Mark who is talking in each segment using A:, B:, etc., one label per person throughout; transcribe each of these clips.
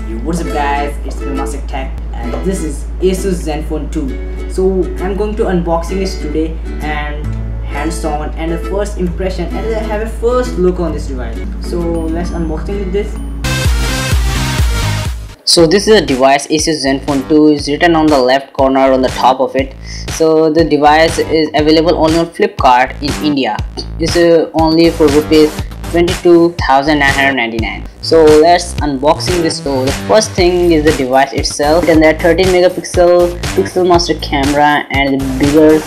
A: What's up guys, it's me Master Tech and this is Asus Zenfone 2. So I'm going to unboxing this today and hands-on and the first impression, and I have a first look on this device. So let's unboxing with this. So this is a device, Asus Zenfone 2 is written on the left corner on the top of it. So the device is available only on Flipkart in India. It's only for rupees 22,999. So let's unboxing this. So the first thing is the device itself, and that 13 megapixel pixel master camera and the bigger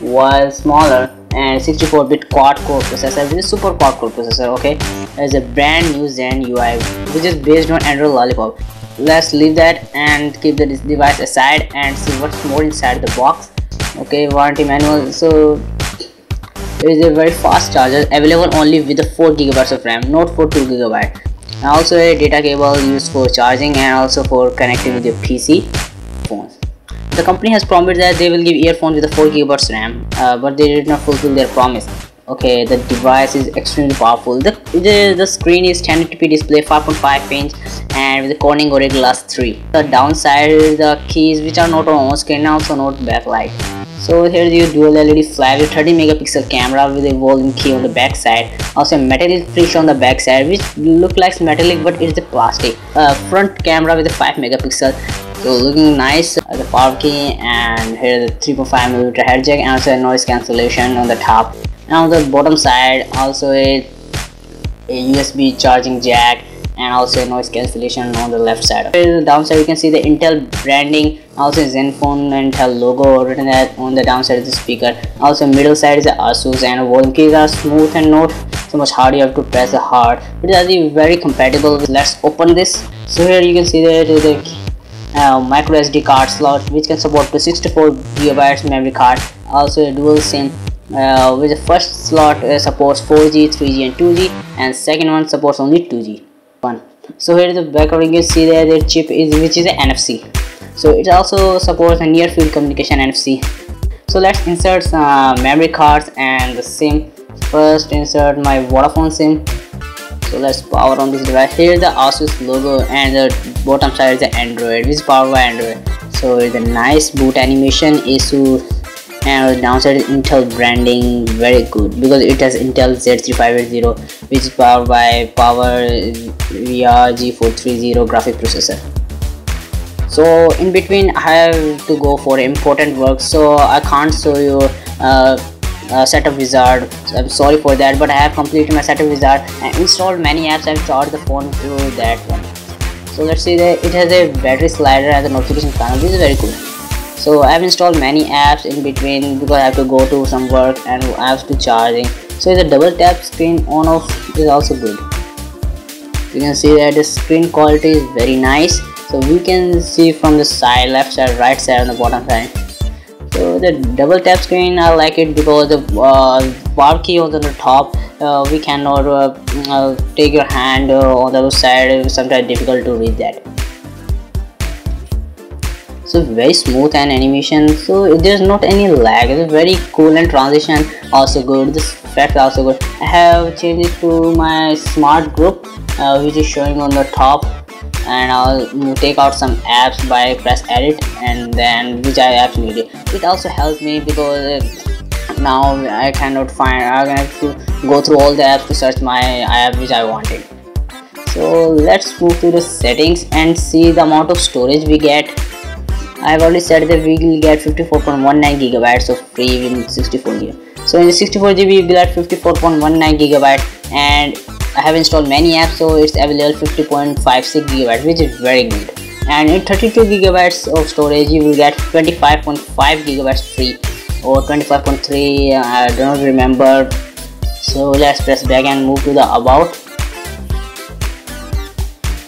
A: while smaller and 64-bit quad core processor with a super quad core processor. Okay, there's a brand new Zen UI which is based on Android Lollipop. Let's leave that and keep this device aside and see what's more inside the box. Okay, warranty manual. So it is a very fast charger available only with the 4 GB of RAM, not for 2 GB. And also a data cable used for charging and also for connecting with your PC phones. The company has promised that they will give earphones with a 4 GB RAM, but they did not fulfill their promise. Okay, the device is extremely powerful. The screen is 1080p display, 5.5 inch, and with the Corning Gorilla Glass 3. The downside is the keys which are not on screen, also not backlight. So here is your dual LED flash with 30 megapixel camera with a volume key on the back side. Also a metallic finish on the back side which look like metallic but it's the plastic. Front camera with a 5 megapixel. So looking nice. The power key, and here the 3.5mm head jack and also a noise cancellation on the top. And on the bottom side also a USB charging jack and also a noise cancellation on the left side. Here the downside you can see the Intel branding, also Zenfone Intel logo written on the downside of the speaker. Also middle side is the Asus, and volume keys are smooth and not so much hard, you have to press the hard. It is very compatible. Let's open this. So here you can see that the micro SD card slot which can support to 64 GB memory card. Also a dual SIM with the first slot supports 4G, 3G and 2G, and second one supports only 2G. So here is the background, you can see that the chip is which is a NFC. So it also supports a near field communication NFC. So let's insert some memory cards and the SIM. First insert my Vodafone SIM. So let's power on this device. Here is the Asus logo and the bottom side is the Android, which is powered by Android. So it's a nice boot animation, Asus, and the downside is Intel branding, very good because it has Intel Z3580 which is powered by PowerVR G430 graphic processor. So in between I have to go for important work, so I can't show you setup wizard. So I'm sorry for that, but I have completed my setup wizard and installed many apps and charged the phone through that one. So let's see that it has a battery slider and the notification panel, which is very cool. So I have installed many apps in between because I have to go to some work and I have to charging. So the double tap screen on off is also good. You can see that the screen quality is very nice. So we can see from the side, left side, right side, and the bottom side. So the double tap screen I like it because the power key on the top, we cannot take your hand on the other side. It's sometimes difficult to read that. So very smooth and animation, so there's not any lag. It's very cool and transition also good. This effect also good. I have changed it to my smart group which is showing on the top, and I'll take out some apps by press edit and then which I apps needed. It also helped me because now I cannot find, I have to go through all the apps to search my app which I wanted. So let's move to the settings and see the amount of storage we get. I have already said that we will get 54.19 GB of free in 64 GB. So in the 64 GB you will get 54.19 GB, and I have installed many apps, so it's available 50.56 GB, which is very good. And in 32 GB of storage you will get 25.5 GB free, or 25.3, I don't remember. So let's press back and move to the about.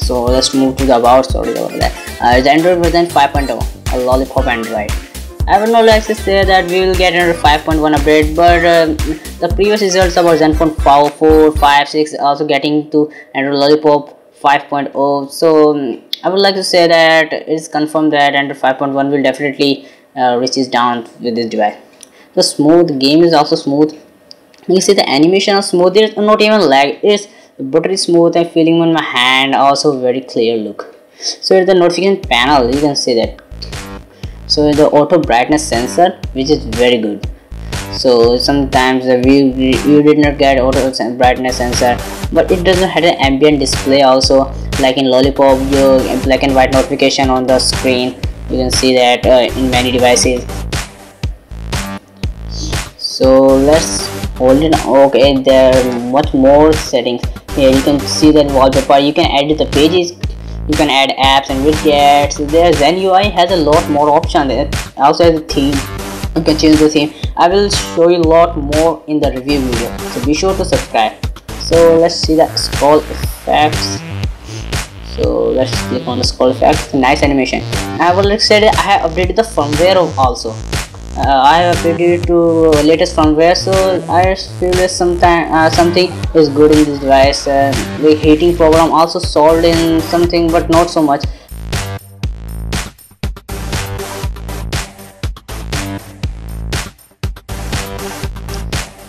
A: So let's move to the about. Sorry about that. The Android version 5.0. A Lollipop Android. I will not like to say that we will get another 5.1 update, but the previous results about Zenfone 4, 5, 6 also getting to Android Lollipop 5.0. So I would like to say that it's confirmed that Android 5.1 will definitely reaches down with this device. The smooth game is also smooth. You see the animation is smooth. There's not even lag. It's buttery smooth and feeling on my hand. Also very clear look. So in the notification panel you can see that. So the auto brightness sensor, which is very good. So sometimes you did not get auto brightness sensor, but it doesn't have an ambient display also, like in Lollipop you black and white notification on the screen. You can see that in many devices. So let's hold it. Okay, there are much more settings here. You can see that wallpaper, you can edit the pages, you can add apps and widgets. There Zen UI has a lot more options. It also has a theme, you can change the theme. I will show you a lot more in the review video, so be sure to subscribe. So let's see the scroll effects. So let's click on the scroll effects. Nice animation. I have already said I have updated the firmware also. I have updated to latest firmware, so I feel that something is good in this device. The heating problem also solved in something, but not so much.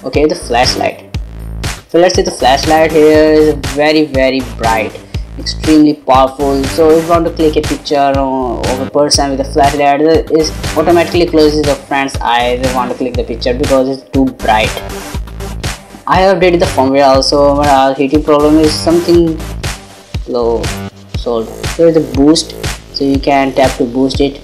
A: Okay, the flashlight. So let's see, the flashlight here is very bright, extremely powerful. So if you want to click a picture of a person with a flashlight, it automatically closes the friend's eyes if you want to click the picture because it's too bright. I have updated the firmware also, but our heating problem is something low solved. Here is the boost, so you can tap to boost it.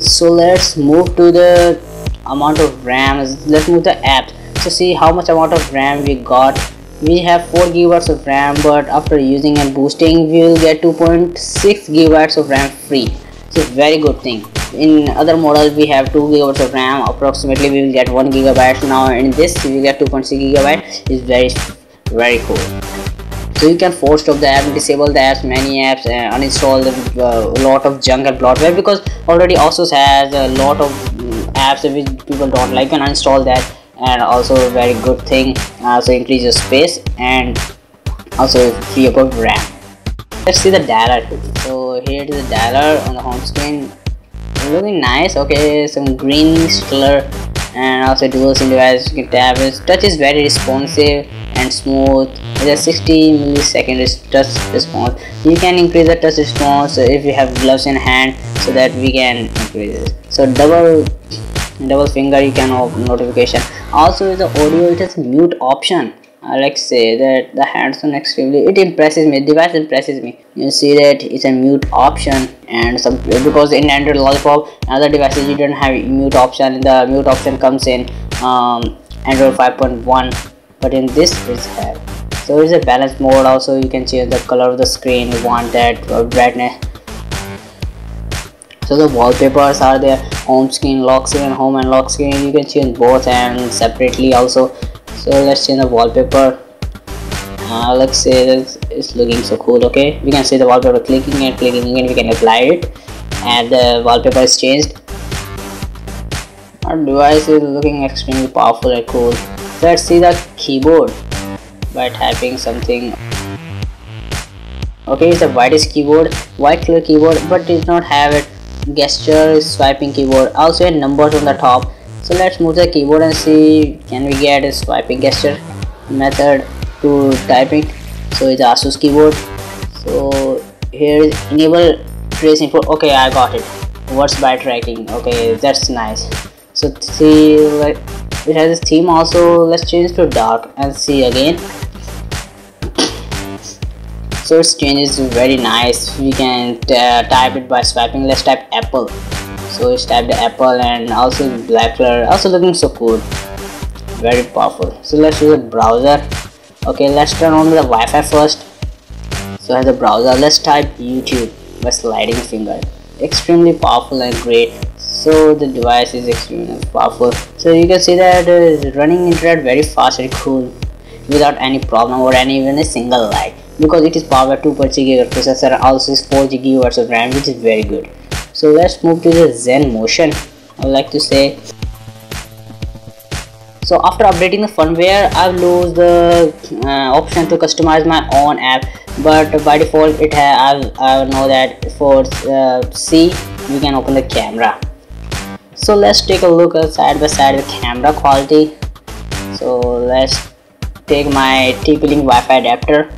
A: So let's move to the amount of RAM. Let's move the apps. So see how much amount of RAM we got. We have 4 GB of RAM, but after using and boosting we will get 2.6 GB of RAM free. So very good thing. In other models we have 2 GB of RAM, approximately we will get 1 GB. Now in this we will get 2.6 GB. Is very cool. So you can force stop the app, disable the apps, many apps, uninstall a lot of junk and bloatware, because already ASUS has a lot of apps which people don't like. You can uninstall that. And also a very good thing, also increase your space and also free up of RAM. Let's see the dialer. So here it is the dialer on the home screen, looking nice. Okay, some greenish color and also dual SIM device. You can tap it. Touch is very responsive and smooth. It has 60 millisecond touch response. You can increase the touch response if you have gloves in hand, so that we can increase it. So double finger you can open notification. Also the audio, it has a mute option. I like to say that the hands-on extremely, it impresses me, the device impresses me. You see that it's a mute option, and some, because in Android Lollipop other devices you don't have mute option. The mute option comes in Android 5.1, but in this it's have. So it's a balance mode. Also you can change the color of the screen, you want that brightness. So the wallpapers are there, home screen, lock screen, home and lock screen. You can change both and separately also. So let's change the wallpaper. Let's say that it's looking so cool. Okay, we can see the wallpaper, clicking and clicking again we can apply it, and the wallpaper is changed. Our device is looking extremely powerful and cool. Let's see the keyboard by typing something. Okay, it's a whitish keyboard, white color keyboard, but it does not have it gesture swiping keyboard. Also a numbers on the top. So let's move the keyboard and see can we get a swiping gesture method to typing. So it's ASUS keyboard. So here is enable trace input. Okay, I got it. Words by tracking. Okay, that's nice. So see, like it has a theme also. Let's change to dark and see again. So its changes very nice. We can type it by swiping. Let's type apple. So it's typed apple, and also black color, also looking so cool, very powerful. So let's use a browser. Okay, let's turn on the Wi-Fi first. So as a browser, let's type YouTube by sliding finger. Extremely powerful and great. So the device is extremely powerful. So you can see that it's running internet very fast and cool without any problem or even a single lag, because it is powered 2.6 GHz processor and also is 4 GB of RAM, which is very good. So let's move to the Zen Motion, I would like to say. So after updating the firmware, I've lost the option to customize my own app, but by default it has. I know that for C we can open the camera. So let's take a look at side by side the camera quality. So let's take my TP-Link Wi-Fi adapter.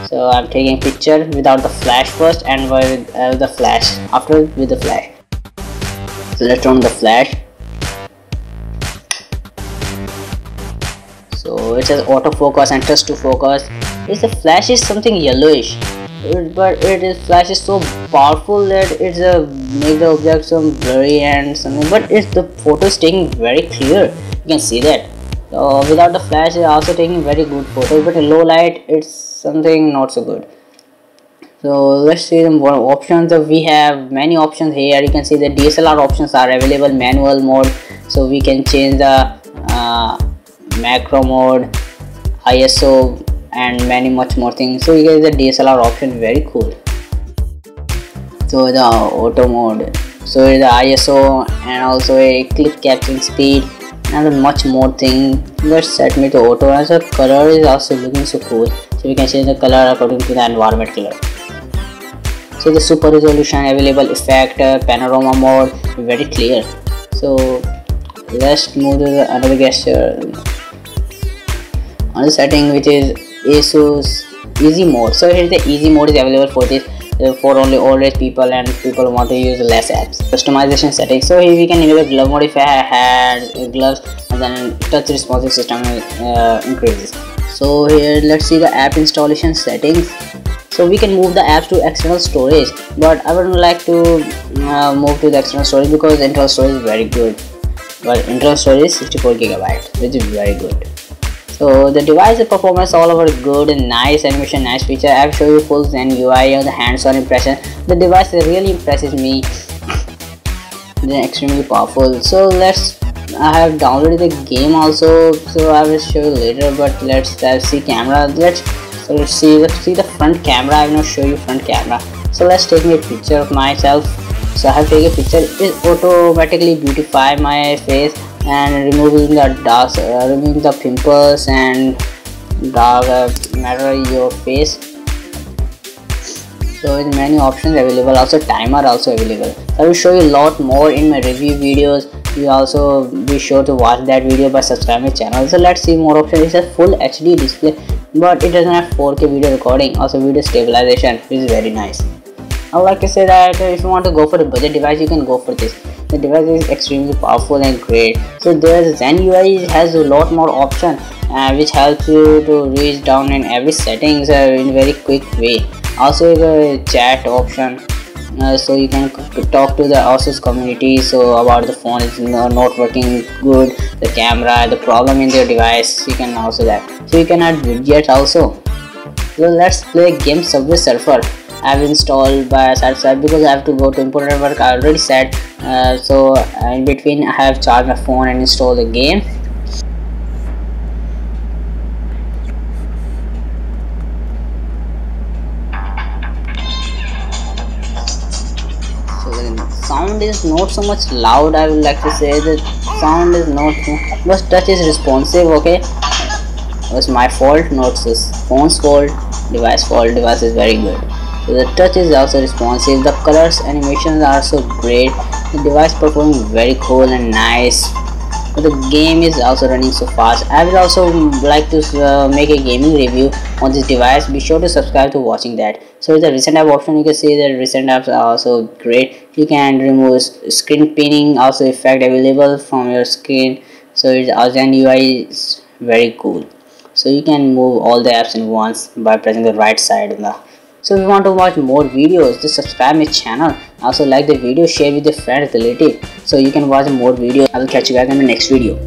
A: So I'm taking picture without the flash first and with the flash after with the flash. So let's turn the flash. So it says autofocus and touch to focus. Is the flash is something yellowish, but flash is so powerful that it's make the object some blurry and something. But it's the photo is taking very clear. You can see that. So without the flash, it's also taking very good photos, but in low light, it's something not so good. So let's see the more options. We have many options here. You can see the DSLR options are available, manual mode, so we can change the macro mode, ISO, and much more things. So you get the DSLR option, very cool. So the auto mode, so the ISO and also a clip capturing speed and much more thing. Let's set me to auto, as the color is also looking so cool. So we can change the color according to the environment color. So the super resolution, available effect, panorama mode, very clear. So let's move to another gesture. Another setting which is ASUS easy mode. So here the easy mode is available for this for only old age people and people who want to use less apps. Customization settings. So here we can enable glove mode if I had gloves, and then touch responsive system increases. So here let's see the app installation settings. So we can move the apps to external storage, but I would like to move to the external storage because internal storage is very good. But internal storage is 64 GB, which is very good. So the device performance all over good and nice animation, nice feature. I will show you full Zen UI on the hands-on impression. The device really impresses me. They're extremely powerful. So I have downloaded the game also, so I will show you later. But let's see camera. Let's see the front camera. I will not show you front camera. So let's take a picture of myself. So I have taken a picture. It automatically beautify my face and removing the dark, removing the pimples and dark matter your face. So with many options available, also timer also available. I will show you a lot more in my review videos. You also be sure to watch that video by subscribing my channel. So let's see more options. It's a full HD display, but it doesn't have 4K video recording, also video stabilization, which is very nice. I would like to say that if you want to go for a budget device, you can go for this. The device is extremely powerful and great. So there's Zen UI has a lot more option which helps you to reach down in every settings in very quick way. Also the chat option, so you can talk to the Asus community. So about the phone is not working good, the camera, the problem in your device, you can also that. So you can add widgets also. So let's play game Subway Surfer. I have installed by side because I have to go to important work. I already said. So in between I have charged my phone and installed the game. So the sound is not so much loud. I would like to say the sound is not, but touch is responsive. Okay, it was my fault, not this phone's fault, device fault. Device is very good. So the touch is also responsive. The colors, animations are so great. The device performing very cool and nice. But the game is also running so fast. I will also like to make a gaming review on this device. Be sure to subscribe to watching that. So the recent app option, you can see that recent apps are also great. You can remove screen pinning, also effect available from your screen. So it's Zen UI is very cool. So you can move all the apps in once by pressing the right side in the. So if you want to watch more videos, just subscribe my channel. Also like the video, share with your friends, relative, so you can watch more videos. I will catch you guys in the next video.